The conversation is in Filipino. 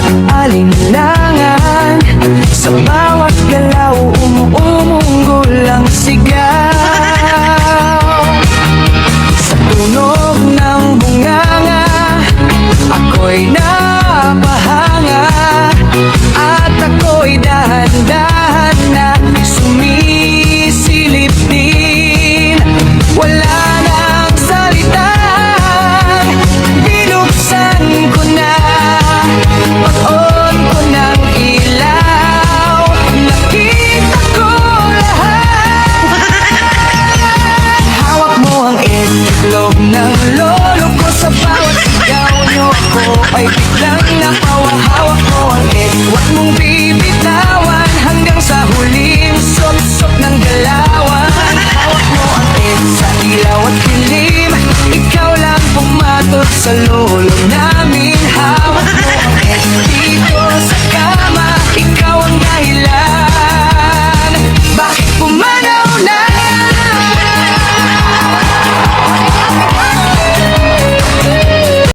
pag-alinlangan. Sa bawat galaw, umuumunggol ang sigaw. Sa tunog ng bunganga, ako'y napahanga. At ako'y dahan-dahan na sumisilip din. Wala nang salitan, binuksan ko na. Pag-on ko ng ilaw, nakita ko lahat. Hawak mo ang itlog ng lolo ko. Sa bawat sigaw nyo ko ay biglang napawa. Hawak mo ang huwag mong bibitawan hanggang sa huling sok-sok ng galawan. Hawak mo ang sa ilaw at dilim, ikaw lang pumatot sa loob.